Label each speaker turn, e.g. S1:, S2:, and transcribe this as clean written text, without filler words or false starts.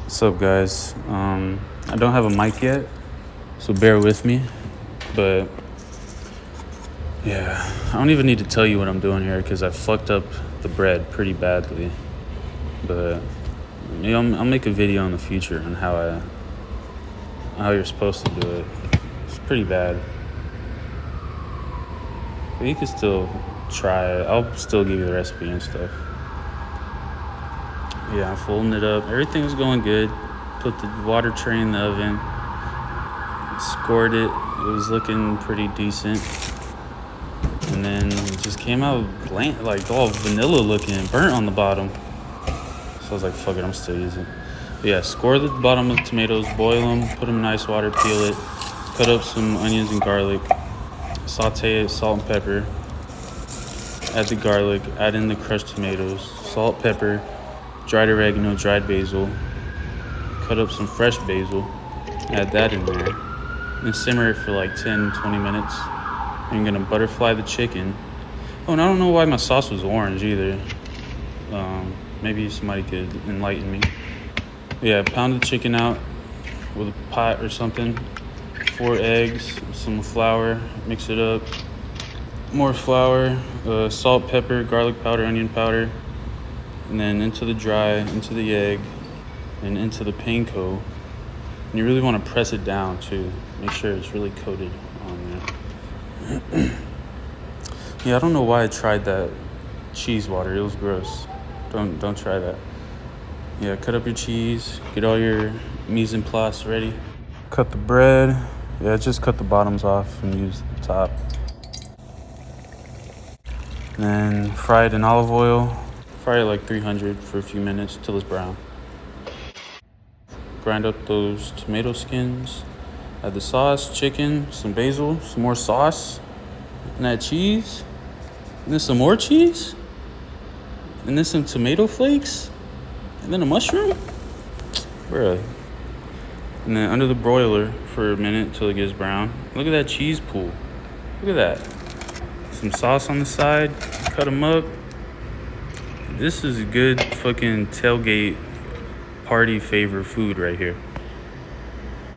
S1: What's up, guys? I don't have a mic yet, so bear with me. But yeah, I don't even need to tell you what I'm doing here because I fucked up the bread pretty badly. But I'll make a video in the future on how you're supposed to do it. It's pretty bad, but you can still try it. I'll still give you the recipe and stuff. Yeah, I'm folding it up. Everything was going good. Put the water tray in the oven. Scored it. It was looking pretty decent. And then it just came out bland, like all vanilla looking, burnt on the bottom. So I was like, fuck it, I'm still using it. But yeah, score the bottom of the tomatoes, boil them, put them in ice water, peel it, cut up some onions and garlic, saute it, salt and pepper, add the garlic, add in the crushed tomatoes, salt, pepper, dried oregano, dried basil, cut up some fresh basil, add that in there, and simmer it for like 10-20 minutes. I'm gonna butterfly the chicken. Oh, and I don't know why my sauce was orange either. Maybe somebody could enlighten me. Yeah, pound the chicken out with a pot or something. 4 eggs, some flour, mix it up. More flour, salt, pepper, garlic powder, onion powder. And then into the egg, and into the panko. And you really want to press it down too. Make sure it's really coated on there. Yeah, I don't know why I tried that cheese water. It was gross. Don't try that. Yeah, cut up your cheese. Get all your mise en place ready. Cut the bread. Yeah, just cut the bottoms off and use the top. And then fry it in olive oil. Fry it like 300 for a few minutes till it's brown. Grind up those tomato skins. Add the sauce, chicken, some basil, some more sauce, and that cheese. And then some more cheese. And then some tomato flakes. And then a mushroom. Bruh. And then under the broiler for a minute till it gets brown. Look at that cheese pool. Look at that. Some sauce on the side. Cut them up. This is a good fucking tailgate party favorite food right here.